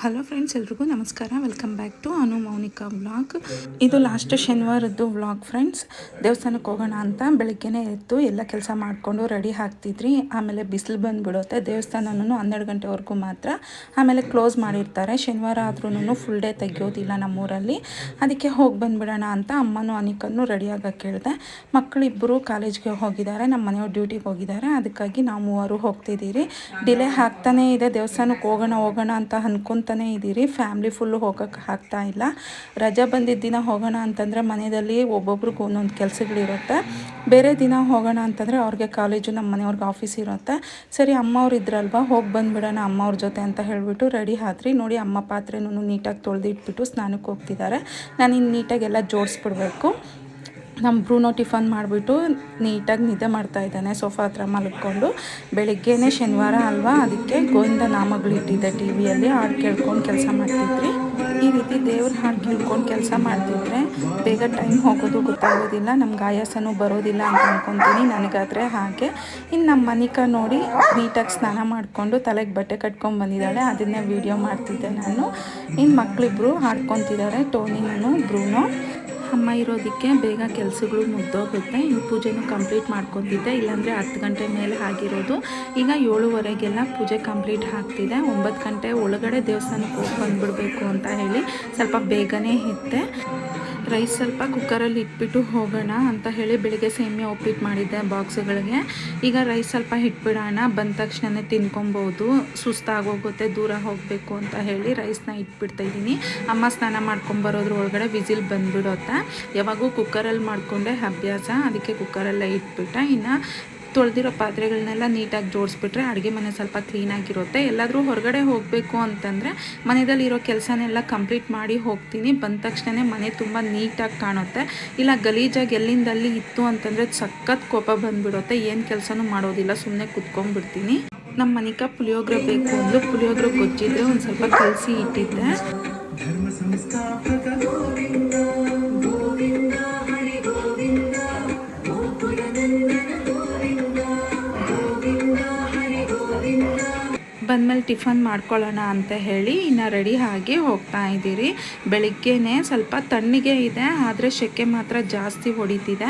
Hello friends, ಎಲ್ರಿಗೂ ನಮಸ್ಕಾರ. Welcome back to Anu Mounika vlog. ಇದು ಲಾಸ್ಟ್ ಶನಿವಾರದ್ದು ವ್ಲಾಗ್ ಫ್ರೆಂಡ್ಸ್. ದೇವಸ್ಥಾನಕ್ಕೆ ಹೋಗೋಣ ಅಂತ ಬೆಳಗ್ಗೆನೇ ಎದ್ದು ಎಲ್ಲ ಕೆಲಸ ಮಾಡಿಕೊಂಡು ರೆಡಿ ಆಗ್ತಿದ್ರಿ. ಆಮೇಲೆ ಬಿಸಿಲು ಬಂದುಬಿಡುತ್ತೆ. ದೇವಸ್ಥಾನನೂ 12 ಗಂಟೆವರೆಗೂ ಮಾತ್ರ, ಆಮೇಲೆ ಕ್ಲೋಸ್ ಮಾಡಿರ್ತಾರೆ. ಶನಿವಾರ ಆದ್ರೂ ಫುಲ್ ಡೇ ತೆಗಿಯೋದಿಲ್ಲ ನಮ್ಮೂರಲ್ಲಿ. ಅದಕ್ಕೆ ಹೋಗಿ ಬಂದುಬಿಡೋಣ ಅಂತ ಅಮ್ಮನೂ ಅನಿಕನ್ನು ರೆಡಿಯಾಗಕ್ಕೆ ಹೇಳಿದೆ. ಮಕ್ಕಳಿಬ್ಬರು ಕಾಲೇಜ್ಗೆ ಹೋಗಿದ್ದಾರೆ, ನಮ್ಮ ಮನೆಯವ್ರು ಡ್ಯೂಟಿಗೆ ಹೋಗಿದ್ದಾರೆ. ಅದಕ್ಕಾಗಿ ನಾವು ಮೂವರು ಹೋಗ್ತಿದ್ದೀರಿ. ಡಿಲೇ ಆಗ್ತಾನೇ ಇದೆ. ದೇವಸ್ಥಾನಕ್ಕೆ ಹೋಗೋಣ ಅಂತ ಅನ್ಕೊತಾನೆ ಇದ್ದೀರಿ. ಫ್ಯಾಮ್ಲಿ ಫುಲ್ಲು ಹೋಗೋಕ್ಕೆ ಆಗ್ತಾ ಇಲ್ಲ. ರಜೆ ಬಂದಿದ್ದ ದಿನ ಹೋಗೋಣ ಅಂತಂದರೆ ಮನೆಯಲ್ಲಿ ಒಬ್ಬೊಬ್ರಿಗೆ ಒಂದೊಂದು ಕೆಲಸಗಳಿರುತ್ತೆ. ಬೇರೆ ದಿನ ಹೋಗೋಣ ಅಂತಂದರೆ ಅವ್ರಿಗೆ ಕಾಲೇಜು, ನಮ್ಮ ಮನೆಯವ್ರಿಗೆ ಆಫೀಸ್ ಇರುತ್ತೆ. ಸರಿ, ಅಮ್ಮವ್ರು ಇದ್ರಲ್ವ, ಹೋಗಿ ಬಂದುಬಿಡೋಣ ಅಮ್ಮವ್ರ ಜೊತೆ ಅಂತ ಹೇಳಿಬಿಟ್ಟು ರೆಡಿ ಆದ್ರಿ. ನೋಡಿ, ಅಮ್ಮ ಪಾತ್ರೆನೂ ನೀಟಾಗಿ ತೊಳೆದಿಟ್ಬಿಟ್ಟು ಸ್ನಾನಕ್ಕೆ ಹೋಗ್ತಿದ್ದಾರೆ. ನಾನು ಇನ್ನು ನೀಟಾಗೆಲ್ಲ ಜೋಡಿಸ್ಬಿಡ್ಬೇಕು. ನಮ್ಮ ಬ್ರೂನೋ ಟಿಫನ್ ಮಾಡಿಬಿಟ್ಟು ನೀಟಾಗಿ ನಿದ್ದೆ ಮಾಡ್ತಾಯಿದ್ದಾನೆ ಸೋಫಾ ಹತ್ರ ಮಲ್ಕೊಂಡು. ಬೆಳಗ್ಗೆನೇ ಶನಿವಾರ ಅಲ್ವಾ, ಅದಕ್ಕೆ ಗೋವಿಂದ ನಾಮಗಳಿಟ್ಟಿದ್ದೆ ಟಿ ವಿಯಲ್ಲಿ. ಹಾಡು ಕೇಳ್ಕೊಂಡು ಕೆಲಸ ಮಾಡ್ತಿದ್ರಿ. ಈ ರೀತಿ ದೇವ್ರ ಹಾಡು ಕೇಳ್ಕೊಂಡು ಕೆಲಸ ಮಾಡ್ತಿದ್ರೆ ಬೇಗ ಟೈಮ್ ಹೋಗೋದು ಗೊತ್ತಾಗೋದಿಲ್ಲ, ನಮ್ಗೆ ಆಯಾಸನೂ ಬರೋದಿಲ್ಲ ಅಂತ ಅಂದ್ಕೊತೀನಿ. ನನಗಾದರೆ ಹಾಗೆ. ಇನ್ನು ನಮ್ಮ ಮನಿಕಾ ನೋಡಿ ನೀಟಾಗಿ ಸ್ನಾನ ಮಾಡಿಕೊಂಡು ತಲೆಗೆ ಬಟ್ಟೆ ಕಟ್ಕೊಂಡು ಬಂದಿದ್ದಾಳೆ. ಅದನ್ನೇ ವೀಡಿಯೋ ಮಾಡ್ತಿದ್ದೆ ನಾನು. ಇನ್ನು ಮಕ್ಕಳಿಬ್ರು ಆಡ್ಕೊತಿದ್ದಾರೆ, ಟೋನಿನೂ ಬ್ರೂನೋ. ಅಮ್ಮ ಇರೋದಕ್ಕೆ ಬೇಗ ಕೆಲಸಗಳು ಮುಗ್ದೋಗುತ್ತೆ. ಇನ್ನು ಪೂಜೆನೂ ಕಂಪ್ಲೀಟ್ ಮಾಡ್ಕೊತಿದ್ದೆ, ಇಲ್ಲಾಂದರೆ 10 ಗಂಟೆ ಮೇಲೆ ಆಗಿರೋದು. ಈಗ 7:15ಗೆಲ್ಲ ಪೂಜೆ ಕಂಪ್ಲೀಟ್ ಆಗ್ತಿದೆ. 9 ಗಂಟೆ ಒಳಗಡೆ ದೇವಸ್ಥಾನಕ್ಕೆ ಹೋಗಿ ಬಂದುಬಿಡಬೇಕು ಅಂತ ಹೇಳಿ ಸ್ವಲ್ಪ ಬೇಗನೆ ಇದ್ದೆ. ರೈಸ್ ಸ್ವಲ್ಪ ಕುಕ್ಕರಲ್ಲಿ ಇಟ್ಬಿಟ್ಟು ಹೋಗೋಣ ಅಂತ ಹೇಳಿ ಬೆಳಿಗ್ಗೆ ಸೇಮಿಯಾ ಉಪ್ಪಿಟ್ಟು ಮಾಡಿದ್ದೆ ಬಾಕ್ಸ್ಗಳಿಗೆ. ಈಗ ರೈಸ್ ಸ್ವಲ್ಪ ಇಟ್ಬಿಡೋಣ, ಬಂದ ತಕ್ಷಣವೇ ತಿನ್ಕೊಬೋದು, ಸುಸ್ತಾಗೋಗುತ್ತೆ, ದೂರ ಹೋಗಬೇಕು ಅಂತ ಹೇಳಿ ರೈಸ್ನ ಇಟ್ಬಿಡ್ತಾಯಿದ್ದೀನಿ. ಅಮ್ಮ ಸ್ನಾನ ಮಾಡ್ಕೊಂಬರೋದ್ರ ಒಳಗಡೆ ವಿಸಿಲ್ ಬಂದುಬಿಡುತ್ತೆ. ಯಾವಾಗೂ ಕುಕ್ಕರಲ್ಲಿ ಮಾಡಿಕೊಂಡೆ ಅಭ್ಯಾಸ, ಅದಕ್ಕೆ ಕುಕ್ಕರಲ್ಲೇ ಇಟ್ಬಿಟ್ಟೆ. ಇನ್ನು ತೊಳೆದಿರೋ ಪಾತ್ರೆಗಳನ್ನೆಲ್ಲ ನೀಟಾಗಿ ಜೋಡಿಸ್ಬಿಟ್ರೆ ಅಡುಗೆ ಮನೆ ಸ್ವಲ್ಪ ಕ್ಲೀನಾಗಿರುತ್ತೆ. ಎಲ್ಲಾದರೂ ಹೊರಗಡೆ ಹೋಗಬೇಕು ಅಂತಂದರೆ ಮನೆಯಲ್ಲಿರೋ ಕೆಲಸನೆಲ್ಲ ಕಂಪ್ಲೀಟ್ ಮಾಡಿ ಹೋಗ್ತೀನಿ. ಬಂದ ತಕ್ಷಣ ಮನೆ ತುಂಬ ನೀಟಾಗಿ ಕಾಣುತ್ತೆ. ಇಲ್ಲ ಗಲೀಜಾಗಿ ಎಲ್ಲಿಂದಲ್ಲಿ ಇತ್ತು ಅಂತಂದರೆ ಸಖತ್ ಕೋಪ ಬಂದುಬಿಡುತ್ತೆ. ಏನು ಕೆಲಸನೂ ಮಾಡೋದಿಲ್ಲ, ಸುಮ್ಮನೆ ಕುತ್ಕೊಂಡ್ಬಿಡ್ತೀನಿ. ನಮ್ಮ ಮನಿಕಾ ಪುಳಿಯೋಗರೆ ಬೇಕು ಅಂದು ಪುಳಿಯೋಗರೆ ಗೊಜ್ಜಿದ್ರೆ ಒಂದು ಸ್ವಲ್ಪ ಕಲಸಿ ಇಟ್ಟಿದ್ದೆ. ಬಂದಮೇಲೆ ಟಿಫನ್ ಮಾಡ್ಕೊಳ್ಳೋಣ ಅಂತ ಹೇಳಿ ಇನ್ನು ರೆಡಿ ಆಗಿ ಹೋಗ್ತಾ ಇದ್ದೀರಿ. ಬೆಳಿಗ್ಗೆನೇ ಸ್ವಲ್ಪ ತಣ್ಣಗೆ ಇದೆ, ಆದರೆ ಸೆಕೆ ಮಾತ್ರ ಜಾಸ್ತಿ ಹೊಡಿತಿದೆ.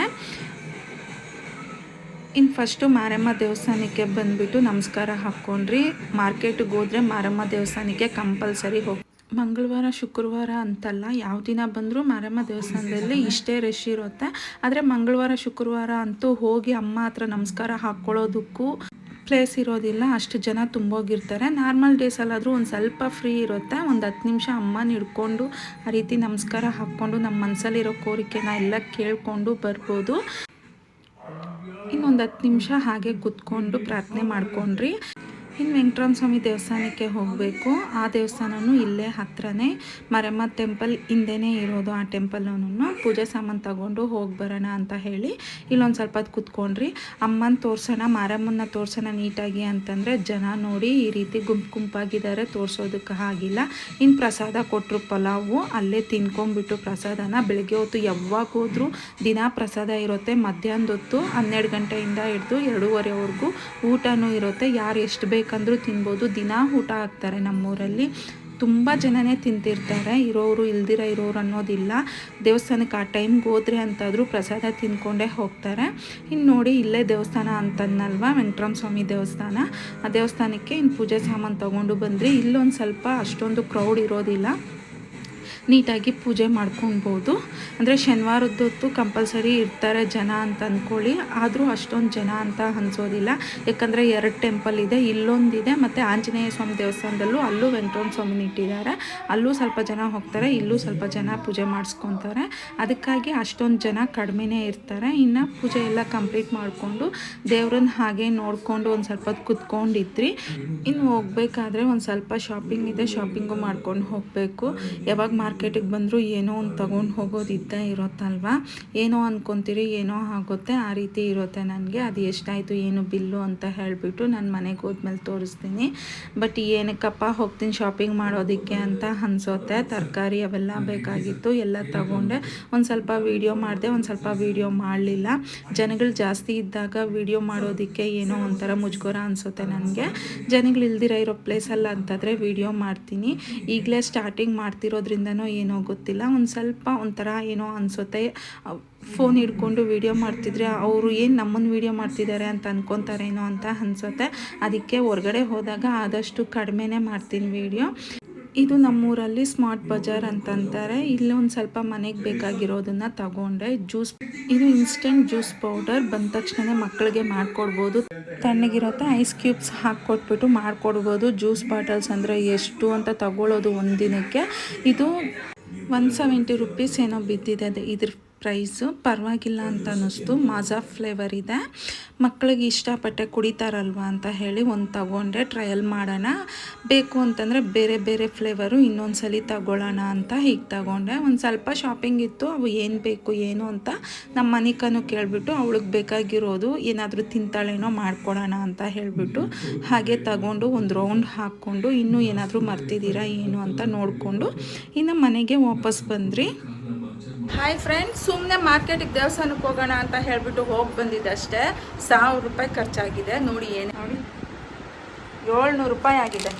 ಇನ್ನು ಫಸ್ಟು ಮಾರಮ್ಮ ದೇವಸ್ಥಾನಕ್ಕೆ ಬಂದುಬಿಟ್ಟು ನಮಸ್ಕಾರ ಹಾಕ್ಕೊಂಡ್ರಿ. ಮಾರ್ಕೆಟಿಗೆ ಹೋದರೆ ಮಾರಮ್ಮ ದೇವಸ್ಥಾನಕ್ಕೆ ಕಂಪಲ್ಸರಿ ಹೋಗಿ. ಮಂಗಳವಾರ ಶುಕ್ರವಾರ ಅಂತಲ್ಲ, ಯಾವ ದಿನ ಬಂದರೂ ಮಾರಮ್ಮ ದೇವಸ್ಥಾನದಲ್ಲಿ ಇಷ್ಟೇ ರಶ್ ಇರುತ್ತೆ. ಆದರೆ ಮಂಗಳವಾರ ಶುಕ್ರವಾರ ಅಂತೂ ಹೋಗಿ ಅಮ್ಮ ಹತ್ರ ನಮಸ್ಕಾರ ಹಾಕ್ಕೊಳ್ಳೋದಕ್ಕೂ ಪ್ಲೇಸ್ ಇರೋದಿಲ್ಲ, ಅಷ್ಟು ಜನ ತುಂಬೋಗಿರ್ತಾರೆ. ನಾರ್ಮಲ್ ಡೇಸಲ್ಲಾದರೂ ಒಂದು ಸ್ವಲ್ಪ ಫ್ರೀ ಇರುತ್ತೆ. ಒಂದು 10 ನಿಮಿಷ ಅಮ್ಮನ ಹಿಡ್ಕೊಂಡು ಆ ರೀತಿ ನಮಸ್ಕಾರ ಹಾಕ್ಕೊಂಡು ನಮ್ಮ ಮನಸ್ಸಲ್ಲಿರೋ ಕೋರಿಕೆನ ಎಲ್ಲ ಕೇಳಿಕೊಂಡು ಬರ್ಬೋದು. ಇನ್ನೊಂದು 10 ನಿಮಿಷ ಹಾಗೆ ಕೂತ್ಕೊಂಡು ಪ್ರಾರ್ಥನೆ ಮಾಡ್ಕೊಂಡ್ರಿ. ಇನ್ನು ವೆಂಕಟರಮಣ ಸ್ವಾಮಿ ದೇವಸ್ಥಾನಕ್ಕೆ ಹೋಗಬೇಕು. ಆ ದೇವಸ್ಥಾನವೂ ಇಲ್ಲೇ ಹತ್ರನೇ, ಮಾರಮ್ಮ ಟೆಂಪಲ್ ಹಿಂದೆನೇ ಇರೋದು. ಆ ಟೆಂಪಲ್ನೂ ಪೂಜೆ ಸಾಮಾನು ತಗೊಂಡು ಹೋಗಿ ಬರೋಣ ಅಂತ ಹೇಳಿ ಇಲ್ಲೊಂದು ಸ್ವಲ್ಪ ಹೊತ್ತು ಕೂತ್ಕೊಂಡ್ರಿ. ಅಮ್ಮನ ತೋರ್ಸೋಣ, ಮಾರಮ್ಮನ ತೋರ್ಸೋಣ ನೀಟಾಗಿ ಅಂತಂದರೆ ಜನ ನೋಡಿ ಈ ರೀತಿ ಗುಂಪಾಗಿದ್ದಾರೆ, ತೋರಿಸೋದಕ್ಕೆ ಆಗಿಲ್ಲ. ಇನ್ನು ಪ್ರಸಾದ ಕೊಟ್ಟರು, ಪಲಾವು ಅಲ್ಲೇ ತಿನ್ಕೊಂಬಿಟ್ಟು ಪ್ರಸಾದನ. ಬೆಳಗ್ಗೆ ಹೊತ್ತು ಯಾವಾಗ ಹೋದ್ರೂ ದಿನ ಪ್ರಸಾದ ಇರುತ್ತೆ. ಮಧ್ಯಾಹ್ನದ ಹೊತ್ತು 12 ಗಂಟೆಯಿಂದ ಹಿಡಿದು 2:30ವರೆಗೂ ಊಟನೂ ಇರುತ್ತೆ. ಯಾರು ಎಷ್ಟು ಬೇಕಂದ್ರೂ ತಿನ್ಬೋದು. ದಿನ ಊಟ ಹಾಕ್ತಾರೆ ನಮ್ಮೂರಲ್ಲಿ. ತುಂಬ ಜನನೇ ತಿಂತಿರ್ತಾರೆ, ಇರೋರು ಇಲ್ದಿರ ಇರೋರು ಅನ್ನೋದಿಲ್ಲ. ದೇವಸ್ಥಾನಕ್ಕೆ ಆ ಟೈಮ್ಗೆ ಹೋದ್ರೆ ಅಂತಾದರೂ ಪ್ರಸಾದ ತಿಂದ್ಕೊಂಡೇ ಹೋಗ್ತಾರೆ. ಇನ್ನು ನೋಡಿ, ಇಲ್ಲೇ ದೇವಸ್ಥಾನ ಅಂತಂದಲ್ವ, ವೆಂಕಟರಮಣ ಸ್ವಾಮಿ ದೇವಸ್ಥಾನ. ಆ ದೇವಸ್ಥಾನಕ್ಕೆ ಇನ್ನು ಪೂಜೆ ಸಾಮಾನು ತೊಗೊಂಡು ಬಂದ್ರಿ. ಇಲ್ಲೊಂದು ಸ್ವಲ್ಪ ಅಷ್ಟೊಂದು ಕ್ರೌಡ್ ಇರೋದಿಲ್ಲ, ನೀಟಾಗಿ ಪೂಜೆ ಮಾಡ್ಕೊಳ್ಬೋದು. ಅಂದರೆ ಶನಿವಾರದ ಹೊತ್ತು ಕಂಪಲ್ಸರಿ ಇರ್ತಾರೆ ಜನ ಅಂತ ಅಂದ್ಕೊಳ್ಳಿ, ಆದರೂ ಅಷ್ಟೊಂದು ಜನ ಅಂತ ಅನಿಸೋದಿಲ್ಲ. ಯಾಕಂದರೆ 2 ಟೆಂಪಲ್ ಇದೆ, ಇಲ್ಲೊಂದಿದೆ ಮತ್ತು ಆಂಜನೇಯ ಸ್ವಾಮಿ ದೇವಸ್ಥಾನದಲ್ಲೂ ಅಲ್ಲೂ ವೆಂಕಟರಮಣ ಸ್ವಾಮಿನ ಇಟ್ಟಿದ್ದಾರೆ. ಅಲ್ಲೂ ಸ್ವಲ್ಪ ಜನ ಹೋಗ್ತಾರೆ, ಇಲ್ಲೂ ಸ್ವಲ್ಪ ಜನ ಪೂಜೆ ಮಾಡಿಸ್ಕೊತಾರೆ. ಅದಕ್ಕಾಗಿ ಅಷ್ಟೊಂದು ಜನ ಕಡಿಮೆನೇ ಇರ್ತಾರೆ. ಇನ್ನು ಪೂಜೆ ಎಲ್ಲ ಕಂಪ್ಲೀಟ್ ಮಾಡಿಕೊಂಡು ದೇವ್ರನ್ನ ಹಾಗೆ ನೋಡಿಕೊಂಡು ಒಂದು ಸ್ವಲ್ಪ ಹೊತ್ತು ಕುತ್ಕೊಂಡಿದ್ರಿ. ಇನ್ನು ಹೋಗ್ಬೇಕಾದ್ರೆ ಒಂದು ಸ್ವಲ್ಪ ಶಾಪಿಂಗ್ ಇದೆ, ಶಾಪಿಂಗು ಮಾಡ್ಕೊಂಡು ಹೋಗಬೇಕು. ಯಾವಾಗ ಮಾರ್ಕೆಟಿಗೆ ಬಂದರೂ ಏನೋ ಒಂದು ತೊಗೊಂಡು ಹೋಗೋದು ಇದ್ದೇ ಇರುತ್ತಲ್ವ. ಏನೋ ಅಂದ್ಕೊತೀರಿ, ಏನೋ ಆಗುತ್ತೆ, ಆ ರೀತಿ ಇರುತ್ತೆ ನನಗೆ. ಅದು ಎಷ್ಟಾಯಿತು ಏನು ಬಿಲ್ಲು ಅಂತ ಹೇಳಿಬಿಟ್ಟು ನಾನು ಮನೆಗೆ ಹೋದ್ಮೇಲೆ ತೋರಿಸ್ತೀನಿ. ಬಟ್ ಏನಕ್ಕಪ್ಪ ಹೋಗ್ತೀನಿ ಶಾಪಿಂಗ್ ಮಾಡೋದಕ್ಕೆ ಅಂತ ಅನಿಸುತ್ತೆ. ತರಕಾರಿ ಅವೆಲ್ಲ ಬೇಕಾಗಿತ್ತು, ಎಲ್ಲ ತಗೊಂಡೆ. ಒಂದು ಸ್ವಲ್ಪ ವೀಡಿಯೋ ಮಾಡಿದೆ, ಒಂದು ಸ್ವಲ್ಪ ವೀಡಿಯೋ ಮಾಡಲಿಲ್ಲ. ಜನಗಳು ಜಾಸ್ತಿ ಇದ್ದಾಗ ವೀಡಿಯೋ ಮಾಡೋದಕ್ಕೆ ಏನೋ ಒಂಥರ ಮುಜುಗರ ಅನಿಸುತ್ತೆ ನನಗೆ. ಜನಗಳು ಇಲ್ದಿರ ಇರೋ ಪ್ಲೇಸಲ್ಲ ಅಂತಂದರೆ ವೀಡಿಯೋ ಮಾಡ್ತೀನಿ. ಈಗಲೇ ಸ್ಟಾರ್ಟಿಂಗ್ ಮಾಡ್ತಿರೋದ್ರಿಂದನೋ ಏನೋ ಗೊತ್ತಿಲ್ಲ, ಒಂದು ಸ್ವಲ್ಪ ಒಂಥರ ಏನೋ ಅನಿಸುತ್ತೆ. ಫೋನ್ ಹಿಡ್ಕೊಂಡು ವೀಡಿಯೋ ಮಾಡ್ತಿದ್ರೆ ಅವರು ಏನು ನಮ್ಮನ್ನು ವೀಡಿಯೋ ಮಾಡ್ತಿದ್ದಾರೆ ಅಂತ ಅಂದ್ಕೊತಾರೇನೋ ಅಂತ ಅನಿಸುತ್ತೆ. ಅದಕ್ಕೆ ಹೊರಗಡೆ ಹೋದಾಗ ಆದಷ್ಟು ಕಡಿಮೆನೇ ಮಾಡ್ತೀನಿ ವೀಡಿಯೋ. ಇದು ನಮ್ಮೂರಲ್ಲಿ ಸ್ಮಾರ್ಟ್ ಬಜಾರ್ ಅಂತಂತಾರೆ. ಇಲ್ಲಿ ಒಂದು ಸ್ವಲ್ಪ ಮನೆಗೆ ಬೇಕಾಗಿರೋದನ್ನು ತಗೊಂಡೆ. ಜ್ಯೂಸ್, ಇದು ಇನ್ಸ್ಟೆಂಟ್ ಜ್ಯೂಸ್ ಪೌಡರ್. ಬಂದ ತಕ್ಷಣ ಮಕ್ಕಳಿಗೆ ಮಾಡಿಕೊಡ್ಬೋದು. ತಣ್ಣಗಿರುತ್ತೆ, ಐಸ್ ಕ್ಯೂಬ್ಸ್ ಹಾಕ್ಕೊಟ್ಬಿಟ್ಟು ಮಾಡಿಕೊಡ್ಬೋದು. ಜ್ಯೂಸ್ ಬಾಟಲ್ಸ್ ಅಂದರೆ ಎಷ್ಟು ಅಂತ ತಗೊಳ್ಳೋದು ಒಂದು ದಿನಕ್ಕೆ. ಇದು 170 ರೂಪೀಸ್ ಏನೋ ಬಿದ್ದಿದೆ. ಇದ್ರ ಪ್ರೈಸು ಪರವಾಗಿಲ್ಲ ಅಂತ ಅನ್ನಿಸ್ತು. ಮಾಜಾ ಫ್ಲೇವರ್ ಇದೆ. ಮಕ್ಕಳಿಗೆ ಇಷ್ಟಪಟ್ಟೆ ಕುಡಿತಾರಲ್ವ ಅಂತ ಹೇಳಿ ಒಂದು ತಗೊಂಡೆ. ಟ್ರಯಲ್ ಮಾಡೋಣ, ಬೇಕು ಅಂತಂದರೆ ಬೇರೆ ಬೇರೆ ಫ್ಲೇವರು ಇನ್ನೊಂದು ಸಲ ತಗೊಳ್ಳೋಣ ಅಂತ ಹೀಗೆ ತಗೊಂಡೆ. ಒಂದು ಸ್ವಲ್ಪ ಶಾಪಿಂಗ್ ಇತ್ತು, ಅವು ಏನು ಬೇಕು ಏನು ಅಂತ ನಮ್ಮ ಮನಿಕನೂ ಕೇಳಿಬಿಟ್ಟು ಅವಳಿಗೆ ಬೇಕಾಗಿರೋದು ಏನಾದರೂ ತಿಂತಾಳೇನೋ ಮಾಡ್ಕೊಡೋಣ ಅಂತ ಹೇಳಿಬಿಟ್ಟು ಹಾಗೆ ತಗೊಂಡು ಒಂದು ರೌಂಡ್ ಹಾಕ್ಕೊಂಡು ಇನ್ನೂ ಏನಾದರೂ ಮರ್ತಿದ್ದೀರಾ ಏನು ಅಂತ ನೋಡಿಕೊಂಡು ಇನ್ನು ಮನೆಗೆ ವಾಪಸ್ ಬಂದ್ರಿ. ಹಾಯ್ ಫ್ರೆಂಡ್ಸ್, ಸುಮ್ಮನೆ ಮಾರ್ಕೆಟಿಗೆ ದೇವಸ್ಥಾನಕ್ಕೆ ಹೋಗೋಣ ಅಂತ ಹೇಳಿಬಿಟ್ಟು ಹೋಗಿ ಬಂದಿದ್ದೆ ಅಷ್ಟೇ. 1000 ರೂಪಾಯಿ ಖರ್ಚಾಗಿದೆ. ನೋಡಿ ಏನು ನೋಡಿ, 700 ರೂಪಾಯಿ ಆಗಿದೆ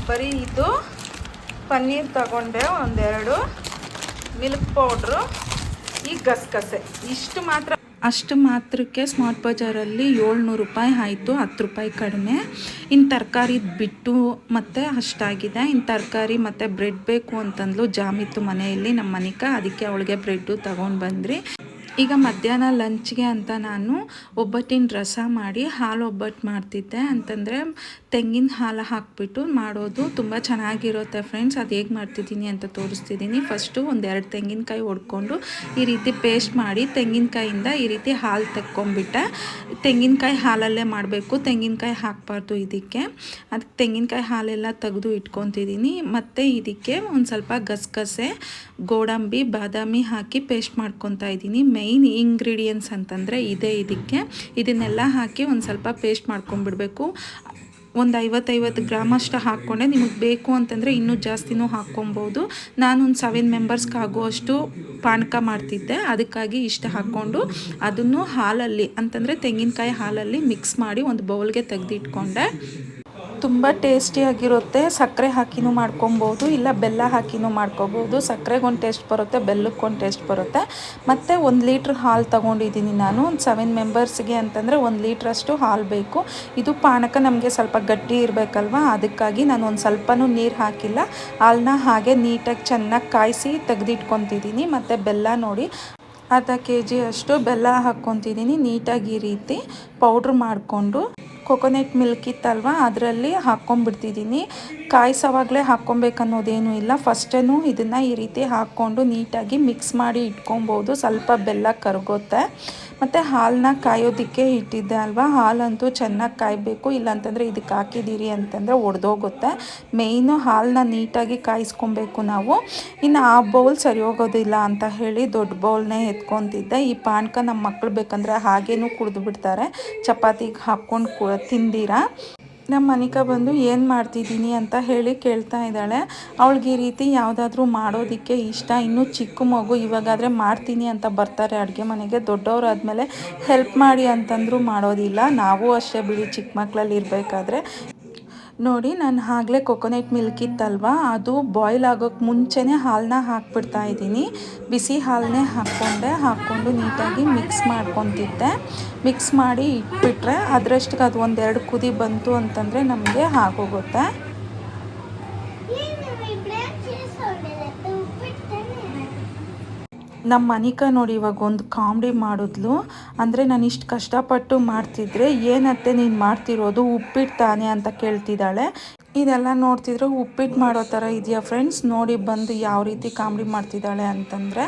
ಬರೀ. ಇದು ಪನ್ನೀರ್ ತಗೊಂಡೆ, ಒಂದೆರಡು ಮಿಲ್ಕ್ ಪೌಡ್ರು, ಈ ಗಸಗಸೆ, ಇಷ್ಟು ಮಾತ್ರ. ಅಷ್ಟು ಮಾತ್ರಕ್ಕೆ ಸ್ಮಾರ್ಟ್ ಬಜಾರಲ್ಲಿ 700 ರೂಪಾಯಿ ಆಯಿತು, 10 ರೂಪಾಯಿ ಕಡಿಮೆ. ಇನ್ನು ತರಕಾರಿ ಬಿಟ್ಟು ಮತ್ತು ಅಷ್ಟಾಗಿದೆ. ಇನ್ನು ತರಕಾರಿ ಮತ್ತು ಬ್ರೆಡ್ ಬೇಕು ಅಂತಂದ್ಲು. ಜಾಮಿತ್ತು ಮನೆಯಲ್ಲಿ ನಮ್ಮ ಮನಿಕ, ಅದಕ್ಕೆ ಅವಳಿಗೆ ಬ್ರೆಡ್ಡು ತಗೊಂಡು ಬಂದ್ರಿ. ಈಗ ಮಧ್ಯಾಹ್ನ ಲಂಚ್ಗೆ ಅಂತ ನಾನು ಒಬ್ಬಟ್ಟಿನ ರಸ ಮಾಡಿ ಹಾಲು ಒಬ್ಬಟ್ಟು ಮಾಡ್ತಿದ್ದೆ. ಅಂತಂದರೆ ತೆಂಗಿನ ಹಾಲು ಹಾಕಿಬಿಟ್ಟು ಮಾಡೋದು ತುಂಬ ಚೆನ್ನಾಗಿರುತ್ತೆ ಫ್ರೆಂಡ್ಸ್. ಅದು ಹೇಗೆ ಮಾಡ್ತಿದ್ದೀನಿ ಅಂತ ತೋರಿಸ್ತಿದ್ದೀನಿ. ಫಸ್ಟು 1-2 ತೆಂಗಿನಕಾಯಿ ಹೊಡ್ಕೊಂಡು ಈ ರೀತಿ ಪೇಸ್ಟ್ ಮಾಡಿ ತೆಂಗಿನಕಾಯಿಂದ ಈ ರೀತಿ ಹಾಲು ತೆಕ್ಕೊಂಬಿಟ್ಟೆ. ತೆಂಗಿನಕಾಯಿ ಹಾಲಲ್ಲೇ ಮಾಡಬೇಕು, ತೆಂಗಿನಕಾಯಿ ಹಾಕಬಾರ್ದು ಇದಕ್ಕೆ. ಅದಕ್ಕೆ ತೆಂಗಿನಕಾಯಿ ಹಾಲೆಲ್ಲ ತೆಗೆದು ಇಟ್ಕೊತಿದ್ದೀನಿ. ಮತ್ತು ಇದಕ್ಕೆ ಒಂದು ಸ್ವಲ್ಪ ಗಸಗಸೆ, ಗೋಡಂಬಿ, ಬಾದಾಮಿ ಹಾಕಿ ಪೇಸ್ಟ್ ಮಾಡ್ಕೊತಾ ಇದ್ದೀನಿ. ಮೇಯ್ನ್ ಇಂಗ್ರೀಡಿಯೆಂಟ್ಸ್ ಅಂತಂದರೆ ಇದೇ. ಇದನ್ನೆಲ್ಲ ಹಾಕಿ ಒಂದು ಸ್ವಲ್ಪ ಪೇಸ್ಟ್ ಮಾಡ್ಕೊಂಡ್ಬಿಡ್ಬೇಕು. ಒಂದು 50 ಗ್ರಾಮ್ ಅಷ್ಟು ಹಾಕ್ಕೊಂಡೆ. ನಿಮಗೆ ಬೇಕು ಅಂತಂದರೆ ಇನ್ನೂ ಜಾಸ್ತಿನೂ ಹಾಕ್ಕೊಬೋದು. ನಾನೊಂದು 7 ಮೆಂಬರ್ಸ್ಗೆ ಆಗುವಷ್ಟು ಪಾನಕ ಮಾಡ್ತಿದ್ದೆ, ಅದಕ್ಕಾಗಿ ಇಷ್ಟು ಹಾಕ್ಕೊಂಡು ಅದನ್ನು ಹಾಲಲ್ಲಿ ಅಂತಂದರೆ ತೆಂಗಿನಕಾಯಿ ಹಾಲಲ್ಲಿ ಮಿಕ್ಸ್ ಮಾಡಿ ಒಂದು ಬೌಲ್ಗೆ ತೆಗೆದಿಟ್ಕೊಂಡೆ. ತುಂಬ ಟೇಸ್ಟಿಯಾಗಿರುತ್ತೆ. ಸಕ್ಕರೆ ಹಾಕಿನೂ ಮಾಡ್ಕೊಬೋದು, ಇಲ್ಲ ಬೆಲ್ಲ ಹಾಕಿನೂ ಮಾಡ್ಕೊಬೋದು. ಸಕ್ಕರೆಗೊಂದು ಟೇಸ್ಟ್ ಬರುತ್ತೆ, ಬೆಲ್ಲಕ್ಕೊಂದು ಟೇಸ್ಟ್ ಬರುತ್ತೆ. ಮತ್ತು 1 ಲೀಟ್ರ್ ಹಾಲು ತೊಗೊಂಡಿದ್ದೀನಿ ನಾನು. ಒಂದು 7 ಮೆಂಬರ್ಸ್ಗೆ ಅಂತಂದರೆ 1 ಲೀಟ್ರಷ್ಟು ಹಾಲು ಬೇಕು. ಇದು ಪಾನಕ ನಮಗೆ ಸ್ವಲ್ಪ ಗಟ್ಟಿ ಇರಬೇಕಲ್ವ, ಅದಕ್ಕಾಗಿ ನಾನು ಒಂದು ಸ್ವಲ್ಪನೂ ನೀರು ಹಾಕಿಲ್ಲ. ಹಾಲನ್ನ ಹಾಗೆ ನೀಟಾಗಿ ಚೆನ್ನಾಗಿ ಕಾಯಿಸಿ ತೆಗೆದಿಟ್ಕೊತಿದ್ದೀನಿ. ಮತ್ತು ಬೆಲ್ಲ ನೋಡಿ, ಅರ್ಧ kg ಅಷ್ಟು ಬೆಲ್ಲ ಹಾಕ್ಕೊತಿದ್ದೀನಿ. ನೀಟಾಗಿ ಈ ರೀತಿ ಪೌಡ್ರ್ ಮಾಡಿಕೊಂಡು ಕೊಕೊನೆಟ್ ಮಿಲ್ಕ್ ಇತ್ತಲ್ವ ಅದರಲ್ಲಿ ಹಾಕ್ಕೊಂಡ್ಬಿಡ್ತಿದ್ದೀನಿ. ಕಾಯಿಸೋವಾಗಲೇ ಹಾಕ್ಕೊಬೇಕನ್ನೋದೇನೂ ಇಲ್ಲ. ಫಸ್ಟೇನು ಇದನ್ನು ಈ ರೀತಿ ಹಾಕ್ಕೊಂಡು ನೀಟಾಗಿ ಮಿಕ್ಸ್ ಮಾಡಿ ಇಟ್ಕೊಬೋದು. ಸ್ವಲ್ಪ ಬೆಲ್ಲ ಕರಗುತ್ತೆ. ಮತ್ತು ಹಾಲನ್ನ ಕಾಯೋದಕ್ಕೆ ಇಟ್ಟಿದ್ದೆ ಅಲ್ವಾ, ಹಾಲಂತೂ ಚೆನ್ನಾಗಿ ಕಾಯಬೇಕು, ಇಲ್ಲಾಂತಂದರೆ ಇದಕ್ಕೆ ಹಾಕಿದ್ದೀರಿ ಅಂತಂದರೆ ಒಡೆದೋಗುತ್ತೆ. ಮೇಯ್ನು ಹಾಲನ್ನ ನೀಟಾಗಿ ಕಾಯಿಸ್ಕೊಬೇಕು ನಾವು. ಇನ್ನು ಆ ಬೌಲ್ ಸರಿ ಹೋಗೋದಿಲ್ಲ ಅಂತ ಹೇಳಿ ದೊಡ್ಡ ಬೌಲ್ನೇ ಎತ್ಕೊತಿದ್ದೆ. ಈ ಪಾನಕ ನಮ್ಮ ಮಕ್ಕಳು ಬೇಕಂದರೆ ಹಾಗೇನೂ ಕುಡಿದು ಬಿಡ್ತಾರೆ, ಚಪಾತಿಗೆ ಹಾಕ್ಕೊಂಡು ತಿಂದಿರಾ. ನಮ್ಮ ಮನಿಕ ಬಂದು ಏನು ಮಾಡ್ತಿದ್ದೀನಿ ಅಂತ ಹೇಳಿ ಕೇಳ್ತಾ ಇದ್ದಾಳೆ. ಅವಳಿಗೆ ಈ ರೀತಿ ಯಾವುದಾದ್ರೂ ಮಾಡೋದಕ್ಕೆ ಇಷ್ಟ. ಇನ್ನೂ ಚಿಕ್ಕ ಮಗು, ಇವಾಗಾದರೆ ಮಾಡ್ತೀನಿ ಅಂತ ಬರ್ತಾರೆ ಅಡುಗೆ ಮನೆಗೆ. ದೊಡ್ಡವರಾದಮೇಲೆ ಹೆಲ್ಪ್ ಮಾಡಿ ಅಂತಂದರೂ ಮಾಡೋದಿಲ್ಲ. ನಾವು ಅಷ್ಟೇ ಬಿಡಿ, ಚಿಕ್ಕ ಮಕ್ಕಳಲ್ಲಿ ಇರಬೇಕಾದ್ರೆ. ನೋಡಿ, ನಾನು ಆಗಲೇ ಕೊಕೊನೆಟ್ ಮಿಲ್ಕ್ ಇತ್ತಲ್ವ ಅದು ಬಾಯ್ಲ್ ಆಗೋಕ್ಕೆ ಮುಂಚೆನೇ ಹಾಲನ್ನ ಹಾಕ್ಬಿಡ್ತಾ ಇದ್ದೀನಿ. ಬಿಸಿ ಹಾಲನ್ನೇ ಹಾಕ್ಕೊಂಡು ನೀಟಾಗಿ ಮಿಕ್ಸ್ ಮಾಡ್ಕೊತಿದ್ದೆ. ಮಿಕ್ಸ್ ಮಾಡಿ ಇಟ್ಬಿಟ್ರೆ ಅದರಷ್ಟಿಗೆ ಅದು 1-2 ಕುದಿ ಬಂತು ಅಂತಂದರೆ ನಮಗೆ ಆಗೋಗುತ್ತೆ. ನಮ್ಮ ಮನಿಕ ನೋಡಿ ಇವಾಗ ಒಂದು ಕಾಮಿಡಿ ಮಾಡಿದ್ಲು. ಅಂದರೆ ನಾನು ಇಷ್ಟು ಕಷ್ಟಪಟ್ಟು ಮಾಡ್ತಿದ್ರೆ ಏನತ್ತೆ ನೀನು ಮಾಡ್ತಿರೋದು, ಉಪ್ಪಿಟ್ಟು ತಾನೆ ಅಂತ ಕೇಳ್ತಿದ್ದಾಳೆ. ಇದೆಲ್ಲ ನೋಡ್ತಿದ್ರು ಉಪ್ಪಿಟ್ಟು ಮಾಡೋ ಥರ ಇದೆಯಾ ಫ್ರೆಂಡ್ಸ್. ನೋಡಿ ಬಂದು ಯಾವ ರೀತಿ ಕಾಮಿಡಿ ಮಾಡ್ತಿದ್ದಾಳೆ ಅಂತಂದರೆ,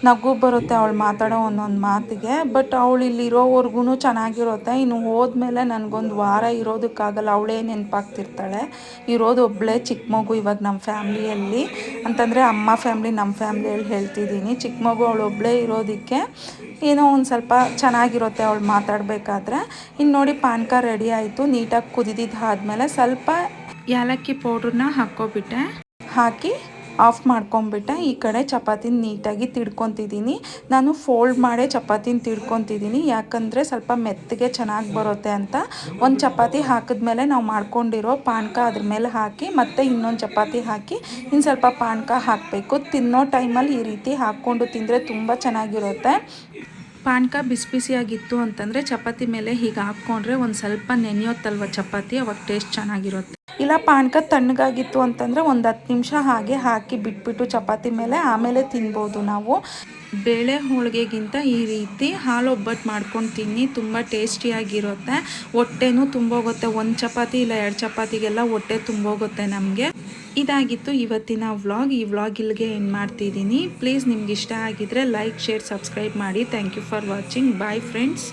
ನಗು ಬರುತ್ತೆ ಅವಳು ಮಾತಾಡೋ ಒಂದೊಂದು ಮಾತಿಗೆ. ಬಟ್ ಅವಳು ಇಲ್ಲಿರೋವರೆಗೂ ಚೆನ್ನಾಗಿರುತ್ತೆ. ಇನ್ನು ಹೋದ್ಮೇಲೆ ನನಗೊಂದು ವಾರ ಇರೋದಕ್ಕಾಗಲ್ಲ, ಅವಳೇ ನೆನಪಾಗ್ತಿರ್ತಾಳೆ. ಇರೋದು ಒಬ್ಬಳೇ ಚಿಕ್ಕ ಮಗು ಇವಾಗ ನಮ್ಮ ಫ್ಯಾಮ್ಲಿಯಲ್ಲಿ, ಅಂತಂದರೆ ಅಮ್ಮ ಫ್ಯಾಮ್ಲಿ, ನಮ್ಮ ಫ್ಯಾಮ್ಲಿಯಲ್ಲಿ ಹೇಳ್ತಿದ್ದೀನಿ. ಚಿಕ್ಕ ಮಗು ಅವಳು ಒಬ್ಬಳೇ ಇರೋದಕ್ಕೆ ಏನೋ ಒಂದು ಸ್ವಲ್ಪ ಚೆನ್ನಾಗಿರುತ್ತೆ ಅವಳು ಮಾತಾಡಬೇಕಾದ್ರೆ. ಇನ್ನು ನೋಡಿ ಪಾನಕ ರೆಡಿ ಆಯಿತು. ನೀಟಾಗಿ ಕುದಿದಿದ್ದಾದಮೇಲೆ ಸ್ವಲ್ಪ ಏಲಕ್ಕಿ ಪೌಡ್ರನ್ನ ಹಾಕ್ಕೊಬಿಟ್ಟೆ. ಹಾಕಿ ಆಫ್ ಮಾಡ್ಕೊಂಬಿಟ್ಟೆ. ಈ ಕಡೆ ಚಪಾತಿನ ನೀಟಾಗಿ ತಿಡ್ಕೊತಿದ್ದೀನಿ. ನಾನು ಫೋಲ್ಡ್ ಮಾಡೇ ಚಪಾತಿನ ತಿಡ್ಕೊತಿದ್ದೀನಿ, ಯಾಕಂದರೆ ಸ್ವಲ್ಪ ಮೆತ್ತಗೆ ಚೆನ್ನಾಗಿ ಬರುತ್ತೆ ಅಂತ. ಒಂದು ಚಪಾತಿ ಹಾಕಿದ್ಮೇಲೆ ನಾವು ಮಾಡ್ಕೊಂಡಿರೋ ಪಾನಕ ಅದ್ರ ಮೇಲೆ ಹಾಕಿ ಮತ್ತೆ ಇನ್ನೊಂದು ಚಪಾತಿ ಹಾಕಿ ಇನ್ನು ಸ್ವಲ್ಪ ಪಾನಕ ಹಾಕಬೇಕು. ತಿನ್ನೋ ಟೈಮಲ್ಲಿ ಈ ರೀತಿ ಹಾಕ್ಕೊಂಡು ತಿಂದರೆ ತುಂಬ ಚೆನ್ನಾಗಿರುತ್ತೆ. ಪಾನಕ ಬಿಸಿ ಬಿಸಿಯಾಗಿತ್ತು ಅಂತಂದರೆ ಚಪಾತಿ ಮೇಲೆ ಹೀಗೆ ಹಾಕ್ಕೊಂಡ್ರೆ ಒಂದು ಸ್ವಲ್ಪ ನೆನೆಯುತ್ತಲ್ವ ಚಪಾತಿ, ಅವಾಗ ಟೇಸ್ಟ್ ಚೆನ್ನಾಗಿರುತ್ತೆ. ಇಲ್ಲ ಪಾನಕ ತಣ್ಣಗಾಗಿತ್ತು ಅಂತಂದರೆ ಒಂದು 10 ನಿಮಿಷ ಹಾಗೆ ಹಾಕಿ ಬಿಟ್ಬಿಟ್ಟು ಚಪಾತಿ ಮೇಲೆ ಆಮೇಲೆ ತಿನ್ಬೋದು ನಾವು. ಬೇಳೆ ಹೋಳಿಗೆಗಿಂತ ಈ ರೀತಿ ಹಾಲು ಒಬ್ಬಟ್ಟು ಮಾಡ್ಕೊಂಡು ತಿನ್ನಿ, ತುಂಬ ಟೇಸ್ಟಿಯಾಗಿರುತ್ತೆ. ಹೊಟ್ಟೆನೂ ತುಂಬೋಗುತ್ತೆ. ಒಂದು ಚಪಾತಿ ಇಲ್ಲ 2 ಚಪಾತಿಗೆಲ್ಲ ಹೊಟ್ಟೆ ತುಂಬೋಗುತ್ತೆ ನಮಗೆ. ಇದಾಗಿತ್ತು ಇವತ್ತಿನ ವ್ಲಾಗ್. ಈ ವ್ಲಾಗ್ ಇಲ್ಲಿಗೆ ಎಂಡ್ ಮಾಡ್ತಿದ್ದೀನಿ. ಪ್ಲೀಸ್ ನಿಮ್ಗೆ ಇಷ್ಟ ಆಗಿದ್ರೆ ಲೈಕ್, ಶೇರ್, ಸಬ್ಸ್ಕ್ರೈಬ್ ಮಾಡಿ. Thank you for watching. Bye friends.